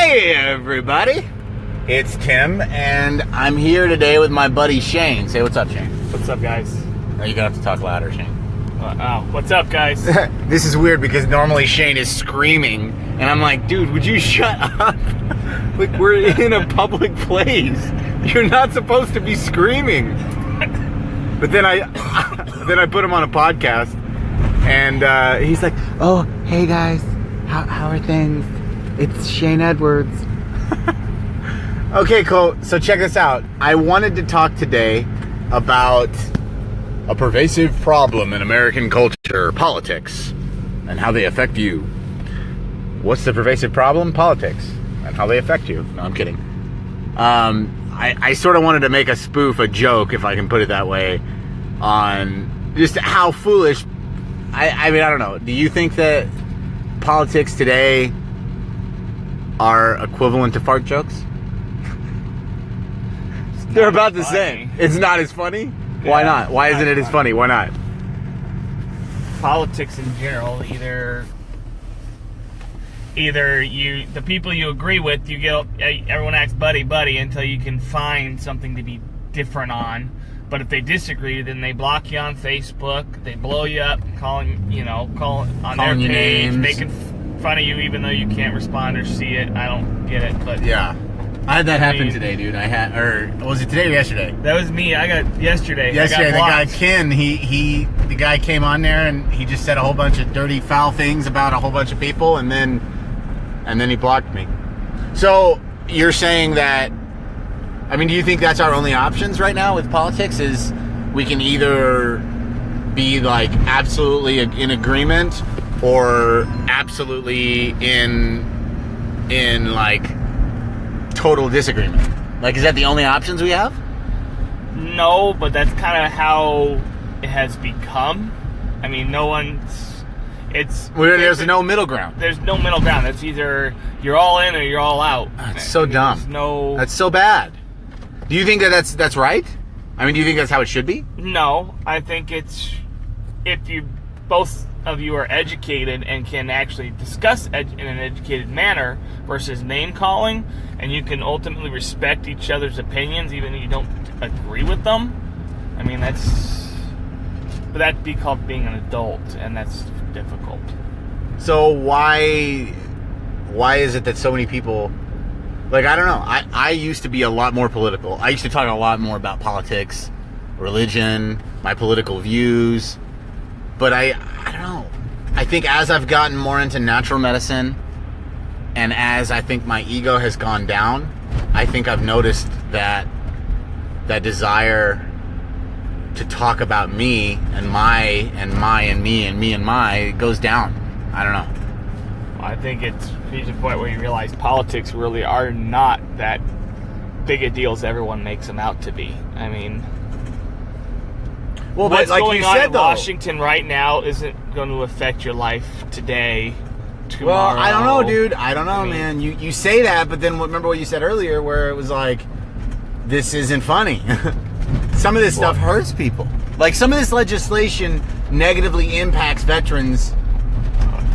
Hey everybody, it's Tim, and I'm here today with my buddy Shane. Say what's up, Shane. What's up, guys? Are you gonna have to talk louder, Shane? What's up, guys? This is weird because normally Shane is screaming, and I'm like, dude, would you shut up? Like, we're in a public place. You're not supposed to be screaming. But then I put him on a podcast, and he's like, oh, hey guys, how are things? It's Shane Edwards. Okay, cool. So check this out. I wanted to talk today about a pervasive problem in American culture, politics, and how they affect you. What's the pervasive problem? Politics, and how they affect you. No, I'm kidding. I sort of wanted to make a spoof, a joke, if I can put it that way, on just how foolish. I mean, I don't know. Do you think that politics today are equivalent to fart jokes? They're about the same. It's not as funny? Yeah, why not? Why isn't it as funny? Why not? Politics in general, either the people you agree with, you get everyone acts buddy until you can find something to be different on. But if they disagree, then they block you on Facebook, they blow you up, calling on their page, names, making fun of you even though you can't respond or see it. I don't get it, but yeah. I had that happen today, dude. Was it today or yesterday? That was me. I got yesterday. Yesterday, the guy Ken, the guy came on there and he just said a whole bunch of dirty, foul things about a whole bunch of people, and then he blocked me. So you're saying that? I mean, do you think that's our only options right now with politics? Is we can either be like absolutely in agreement or absolutely in like total disagreement? Like, is that the only options we have? No, but that's kind of how it has become. I mean, there's no middle ground. There's no middle ground. It's either you're all in or you're all out. That's so dumb. That's so bad. Do you think that's right? I mean, do you think that's how it should be? No, I think it's if both of you are educated and can actually discuss in an educated manner versus name calling, and you can ultimately respect each other's opinions even if you don't agree with them. I mean, that'd be called being an adult, and that's difficult. So why is it that so many people, like, I don't know, I used to be a lot more political. I used to talk a lot more about politics, religion, my political views, but I don't know. I think as I've gotten more into natural medicine, and as I think my ego has gone down, I think I've noticed that desire to talk about me and my goes down. I don't know. I think it's reached a point where you realize politics really are not that big a deal as everyone makes them out to be. I mean, well, what's like going you on said, in though, Washington right now isn't going to affect your life today, tomorrow. Well, I don't know, dude. I don't know, man. You say that, but then remember what you said earlier where it was like, this isn't funny. Some of this stuff hurts people. Like, some of this legislation negatively impacts veterans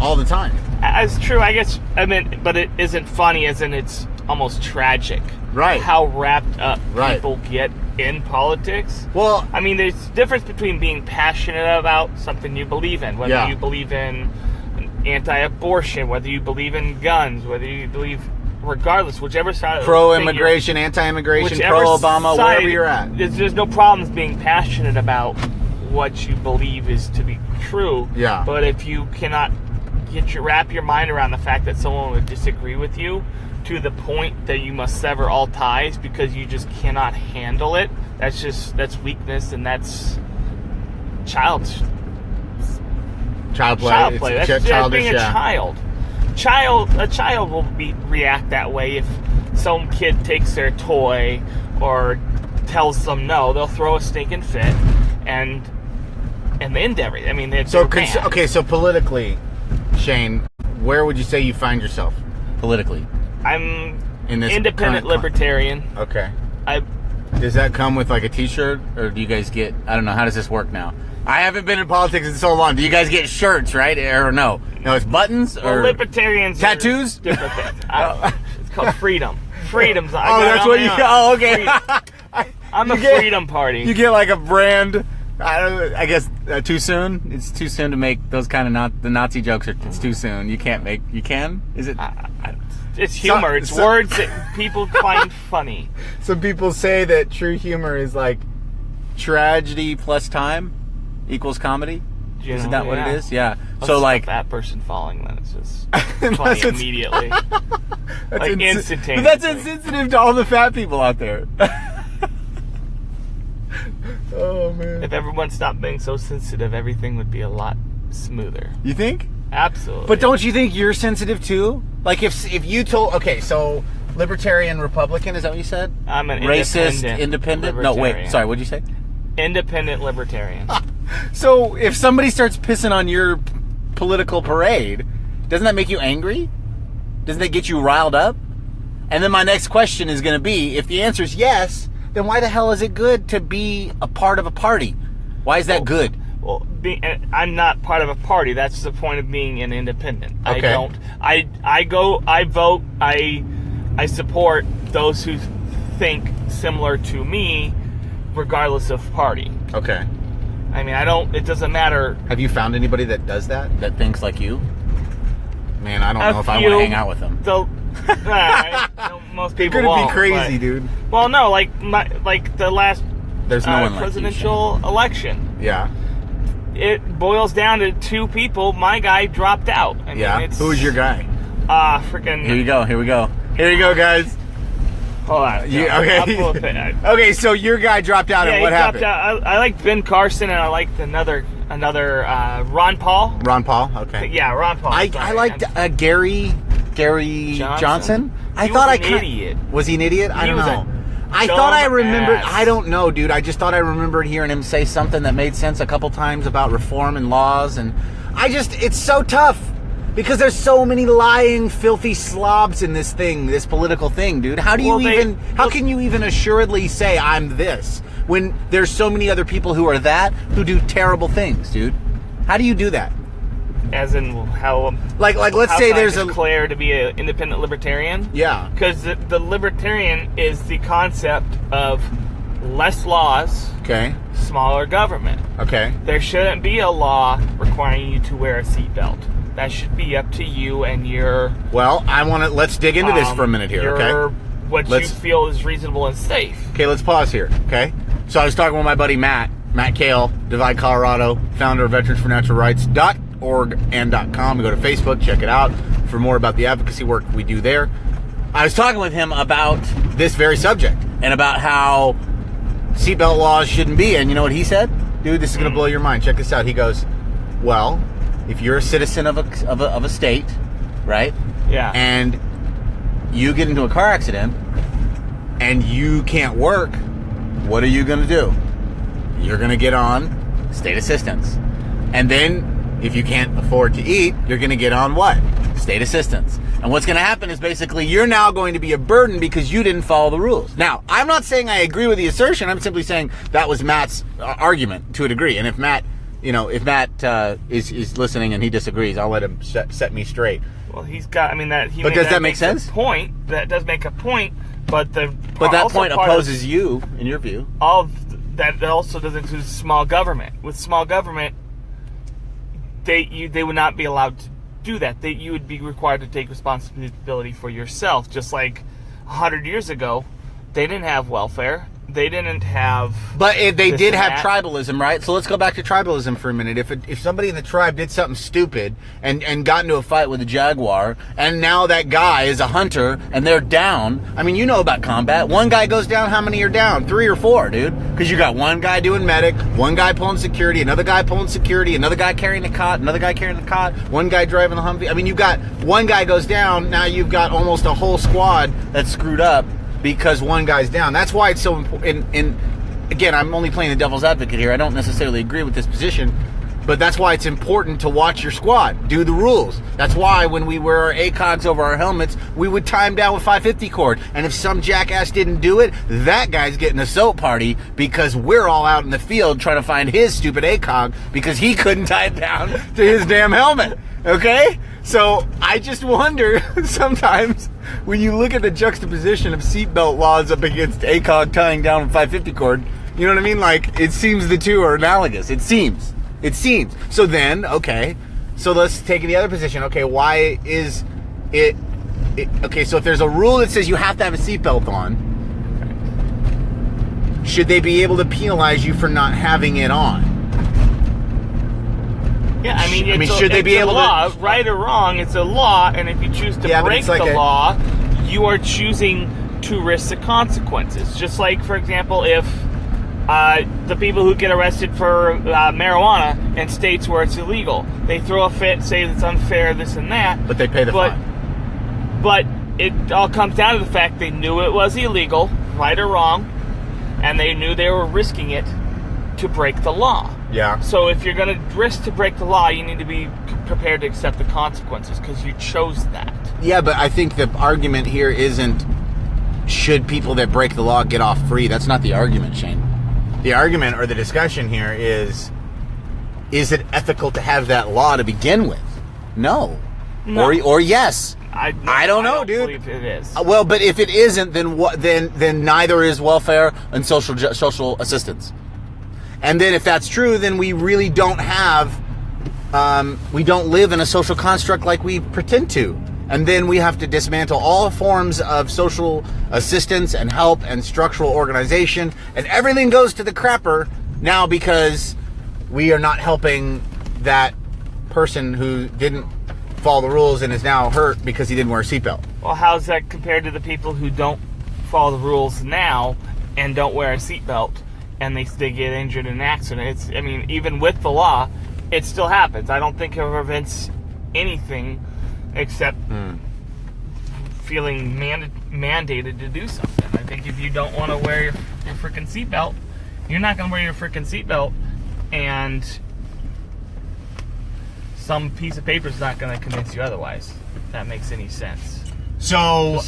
all the time. That's true, I guess. I mean, but it isn't funny as in it's almost tragic. Right. How wrapped up people get in politics. Well, I mean, there's a difference between being passionate about something you believe in, whether you believe in anti-abortion, whether you believe in guns, whether you believe, regardless, whichever side. Pro-immigration, anti-immigration, pro-Obama, wherever you're at. There's no problems being passionate about what you believe is to be true. Yeah. But if you cannot wrap your mind around the fact that someone would disagree with you to the point that you must sever all ties because you just cannot handle it, that's weakness, and that's child play. That's childish, being a child. A child will react that way if some kid takes their toy or tells them no. They'll throw a stinking fit and end everything. I mean, so politically, Shane, where would you say you find yourself politically? I'm in this independent libertarian. Okay. Does that come with like a t-shirt, or do you guys get, I don't know, how does this work now? I haven't been in politics in so long. Do you guys get shirts, right? Or no? No, it's buttons or libertarians tattoos? Different things. called freedom. Freedom's. Oh, that's what you. Oh, okay. I'm a get- freedom party. You get like a brand. I guess too soon. It's too soon to make those kind of the Nazi jokes. It's too soon. You can't make. You can? Is it? It's humor. It's words that people find funny. Some people say that true humor is like tragedy plus time equals comedy. Isn't that what it is? Yeah. So like a fat person falling, then it's just funny immediately. Like instantaneously. But that's insensitive to all the fat people out there. Oh man. If everyone stopped being so sensitive, everything would be a lot smoother. You think? Absolutely. But don't you think you're sensitive too? Like if you told, okay, so libertarian Republican, is that what you said? I'm an racist independent. No, wait, sorry, what'd you say? Independent libertarian. So if somebody starts pissing on your political parade, doesn't that make you angry? Doesn't that get you riled up? And then my next question is going to be, if the answer is yes, then why the hell is it good to be a part of a party? Why is that good? Well, I'm not part of a party. That's the point of being an independent. Okay. I vote. I support those who think similar to me, regardless of party. Okay. I mean, it doesn't matter. Have you found anybody that does that? That thinks like you? Man, I don't know if I want to hang out with them. Most people You're gonna won't, be crazy, but, dude. Well, no, like the last There's no one like presidential election. Yeah. It boils down to two people. My guy dropped out. I mean, Who was your guy? Freaking. Here we go, guys. Hold on. Okay. I'll pull up it. Okay, so your guy dropped out, and what happened? I like Ben Carson, and I liked another Ron Paul. Ron Paul. Okay. Yeah, Ron Paul. I liked Gary Johnson. He was an idiot. Was he an idiot? I don't was know. I thought I remembered. Dumbass. I don't know, dude. I just thought I remembered hearing him say something that made sense a couple times about reform and laws, and it's so tough because there's so many lying, filthy slobs in this political thing, dude. How can you even assuredly say I'm this when there's so many other people who are that who do terrible things, dude? How do you do that? As in how? Like let's say there's declare to be an independent libertarian. Yeah. Because the libertarian is the concept of less laws. Okay. Smaller government. Okay. There shouldn't be a law requiring you to wear a seatbelt. That should be up to you and your. Well, let's dig into this for a minute here, okay? You feel is reasonable and safe. Okay, let's pause here, okay? So I was talking with my buddy Matt Kale, Divide Colorado, founder of VeteransForNaturalRights.org and .com. Go to Facebook, check it out for more about the advocacy work we do there. I was talking with him about this very subject and about how seatbelt laws shouldn't be, and you know what he said? Dude, this is going to blow your mind. Check this out. He goes, well, if you're a citizen of a state, right? Yeah. And you get into a car accident and you can't work, what are you going to do? You're going to get on state assistance. And then if you can't afford to eat, you're going to get on what? State assistance. And what's going to happen is basically you're now going to be a burden because you didn't follow the rules. Now, I'm not saying I agree with the assertion. I'm simply saying that was Matt's argument to a degree. And if Matt is listening and he disagrees, I'll let him set me straight. Well, he's got. I mean that. But does that make sense? That does make a point. But that point opposes you, in your view. All of that also does include small government. With small government, they would not be allowed to do that. You would be required to take responsibility for yourself. Just like 100 years ago, they didn't have welfare. They didn't have. But they did have tribalism, right? So let's go back to tribalism for a minute. If somebody in the tribe did something stupid and got into a fight with a jaguar, and now that guy is a hunter and they're down. I mean, you know about combat. One guy goes down, how many are down? 3 or 4, dude. Because you got one guy doing medic, one guy pulling security, another guy pulling security, another guy carrying the cot, another guy carrying the cot, one guy driving the Humvee. I mean, you've got one guy goes down, now you've got almost a whole squad that's screwed up because one guy's down. That's why it's so important. And again, I'm only playing the devil's advocate here. I don't necessarily agree with this position. But that's why it's important to watch your squad, do the rules. That's why when we wear our ACOGs over our helmets, we would tie them down with 550 cord. And if some jackass didn't do it, that guy's getting a soap party because we're all out in the field trying to find his stupid ACOG because he couldn't tie it down to his damn helmet. Okay? So I just wonder sometimes when you look at the juxtaposition of seatbelt laws up against ACOG tying down with 550 cord, you know what I mean? Like, it seems the two are analogous. It seems. So then, okay, so let's take the other position. Okay, why is it okay, so if there's a rule that says you have to have a seatbelt on, should they be able to penalize you for not having it on? Yeah, I mean, should they be able law, to... Right or wrong, it's a law, and if you choose to break the law, you are choosing to risk the consequences. Just like, for example, if the people who get arrested for marijuana in states where it's illegal, they throw a fit, say it's unfair, this and that. But they pay the fine. But it all comes down to the fact they knew it was illegal, right or wrong, and they knew they were risking it to break the law. Yeah. So if you're going to risk to break the law, you need to be prepared to accept the consequences because you chose that. Yeah, but I think the argument here isn't should people that break the law get off free. That's not the argument, Shane. The argument or the discussion here is it ethical to have that law to begin with? No. Or yes. I don't know, dude. I believe it is. Well, but if it isn't, then what? Then neither is welfare and social assistance. And then if that's true, then we really don't have, we don't live in a social construct like we pretend to. And then we have to dismantle all forms of social assistance and help and structural organization. And everything goes to the crapper now because we are not helping that person who didn't follow the rules and is now hurt because he didn't wear a seatbelt. Well, how's that compared to the people who don't follow the rules now and don't wear a seatbelt and they get injured in an accident? I mean, even with the law, it still happens. I don't think it prevents anything except feeling mandated to do something. I think if you don't want to wear your freaking seatbelt, you're not going to wear your freaking seatbelt, and some piece of paper is not going to convince you otherwise. If that makes any sense. So,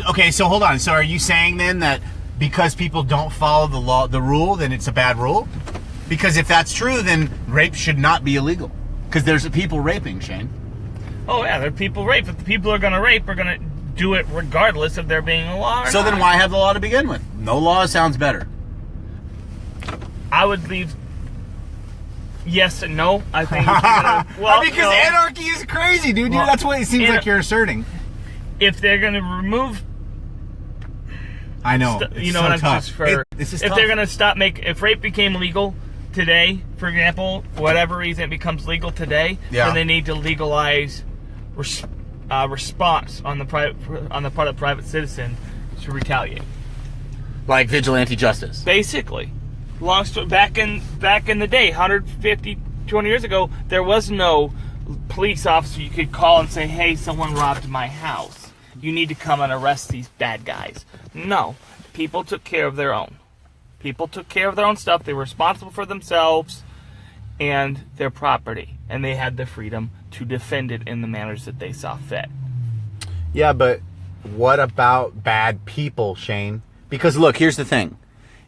okay, so hold on. So are you saying then that because people don't follow the rule, then it's a bad rule? Because if that's true, then rape should not be illegal. Because there's people raping, Shane. Oh, yeah, there are people rape. If the people are going to rape are going to do it regardless of there being a law or So not. then why have the law to begin with? No law sounds better. I would leave yes and no. I think because anarchy is crazy, dude. Well, that's what it seems like you're asserting. If they're going to remove... I know. You know what I'm tough. just for... This is if tough. they're going to stop if rape became legal today, for example, whatever reason it becomes legal today, then they need to legalize response on the part of private citizen to retaliate. Like vigilante justice. Basically. Long story, back in the day, 150, 200 years ago, there was no police officer you could call and say, hey, someone robbed my house. You need to come and arrest these bad guys. No. People took care of their own. People took care of their own stuff. They were responsible for themselves and their property. And they had the freedom to defend it in the manners that they saw fit. Yeah, but what about bad people, Shane? Because look, here's the thing.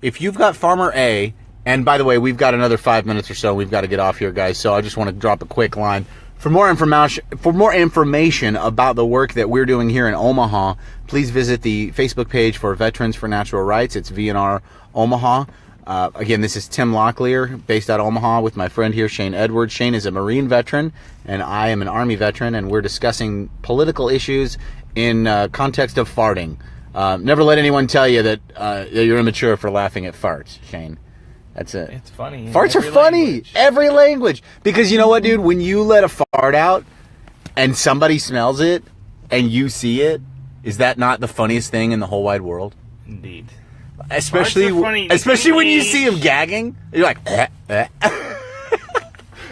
If you've got Farmer A, and by the way, we've got another 5 minutes or so. We've got to get off here, guys. So I just want to drop a quick line. For more information about the work that we're doing here in Omaha, please visit the Facebook page for Veterans for Natural Rights. It's VNR Omaha. Again, this is Tim Locklear, based out of Omaha, with my friend here, Shane Edwards. Shane is a Marine veteran, and I am an Army veteran, and we're discussing political issues in context of farting. Never let anyone tell you that you're immature for laughing at farts, Shane. That's it. It's funny. Farts are funny. Every language. Because you know what, dude? When you let a fart out and somebody smells it and you see it, is that not the funniest thing in the whole wide world? Indeed. Especially when you see him gagging. You're like, And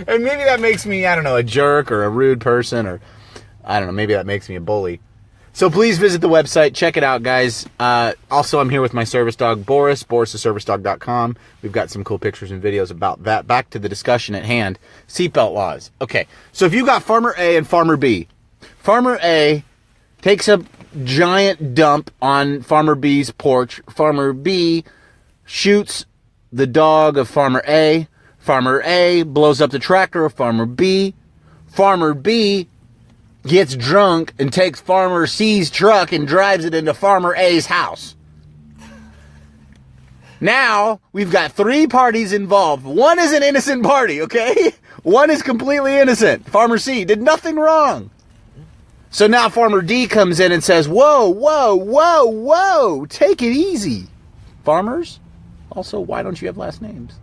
maybe that makes me, I don't know, a jerk or a rude person, or I don't know, maybe that makes me a bully. So please visit the website. Check it out, guys. Also, I'm here with my service dog, Boris. BorisTheServiceDog.com. We've got some cool pictures and videos about that. Back to the discussion at hand. Seatbelt laws. Okay, so if you got Farmer A and Farmer B, Farmer A takes a giant dump on Farmer B's porch. Farmer B shoots the dog of Farmer A. Farmer A blows up the tractor of Farmer B. Farmer B gets drunk and takes Farmer C's truck and drives it into Farmer A's house. Now, we've got 3 parties involved. One is an innocent party, okay? One is completely innocent. Farmer C did nothing wrong. So now Farmer D comes in and says, whoa, whoa, whoa, whoa, take it easy. Farmers, also, why don't you have last names?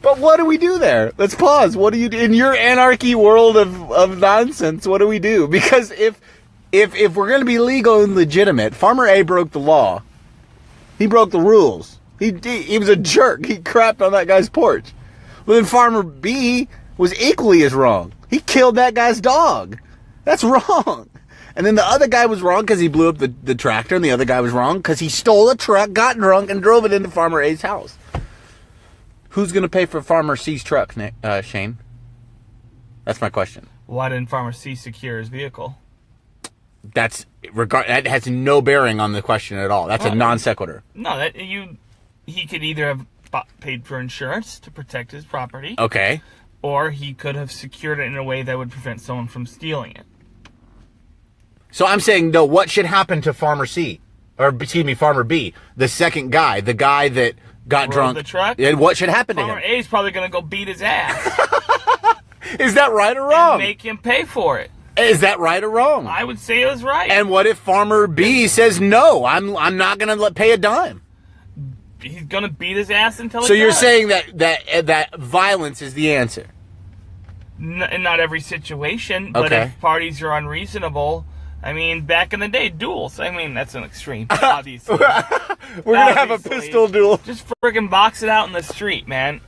But what do we do there? Let's pause. What do you do in your anarchy world of nonsense? What do we do? Because if we're going to be legal and legitimate, Farmer A broke the law. He broke the rules. He was a jerk. He crapped on that guy's porch. Well, then Farmer B was equally as wrong. He killed that guy's dog. That's wrong. And then the other guy was wrong because he blew up the tractor, and the other guy was wrong because he stole a truck, got drunk, and drove it into Farmer A's house. Who's going to pay for Farmer C's truck, Shane? That's my question. Why didn't Farmer C secure his vehicle? That has no bearing on the question at all. That's a non sequitur. No, he could either have paid for insurance to protect his property. Okay. Or he could have secured it in a way that would prevent someone from stealing it. So I'm saying, no, what should happen to Farmer C? Or, excuse me, Farmer B, the second guy, the guy that got drunk. The truck? And what should happen to Farmer him? A is probably going to go beat his ass. Is that right or wrong? And make him pay for it. Is that right or wrong? I would say it was right. And what if Farmer B says, no, I'm not going to pay a dime? He's going to beat his ass until So he you're does. saying that violence is the answer? In not every situation, but Okay. if parties are unreasonable, I mean, back in the day, duels. I mean, that's an extreme, obviously. We're going to have a Obviously. pistol duel. Just friggin' box it out in the street, man.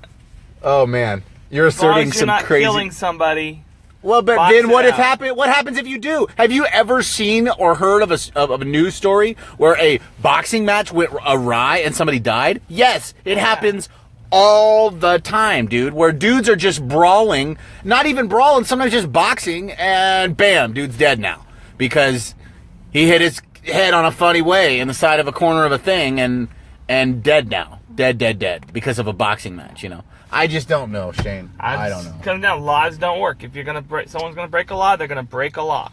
Oh, man. You're As long asserting as you're some not crazy... killing somebody. Well, but box then it what out. what happens if you do? Have you ever seen or heard of a news story where a boxing match went awry and somebody died? Yes, it happens all the time, dude, where dudes are just brawling, not even brawling, sometimes just boxing, and bam, dude's dead now because he hit his head on a funny way in the side of a corner of a thing and dead now. Dead because of a boxing match, you know. I just don't know, Shane. I don't know. Coming down, laws don't work. If you're gonna break, someone's gonna break a law, they're gonna break a law.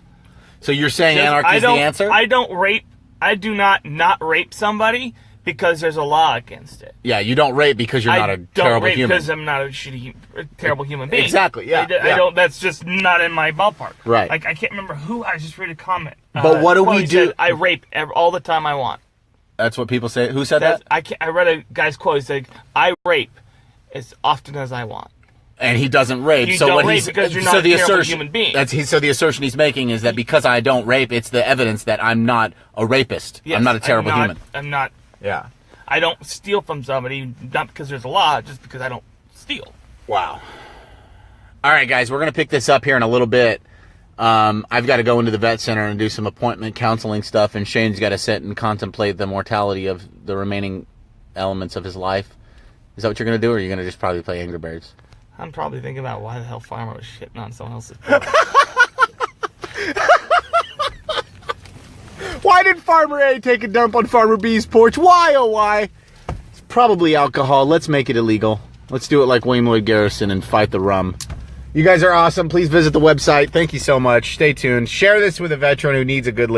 So you're saying Just- anarchy is the answer? I don't rape. I do not rape somebody because there's a law against it. Yeah, you don't rape because you're not a don't terrible rape human. because I'm not a terrible human being. Exactly, yeah, I don't. That's just not in my ballpark. Right. Like I can't remember who. I just read a comment. But what do we he do- said, I rape all the time I want. That's what people say. Who said that? I read a guy's quote. He said, "I rape as often as I want." And he doesn't rape. You so don't what rape he's because you're so not the a terrible assertion, human being. So the assertion he's making is that because I don't rape, it's the evidence that I'm not a rapist. Yes, I'm not a terrible human. I'm not. Yeah. I don't steal from somebody, not because there's a law, just because I don't steal. Wow. All right, guys, we're gonna pick this up here in a little bit. I've got to go into the vet center and do some appointment counseling stuff, and Shane's got to sit and contemplate the mortality of the remaining elements of his life. Is that what you're gonna do, or are you gonna just probably play Angry Birds? I'm probably thinking about why the hell Farmer was shitting on someone else's porch. Why did Farmer A take a dump on Farmer B's porch? Why, oh why? It's probably alcohol. Let's make it illegal. Let's do it like William Lloyd Garrison and fight the rum. You guys are awesome. Please visit the website. Thank you so much. Stay tuned. Share this with a veteran who needs a good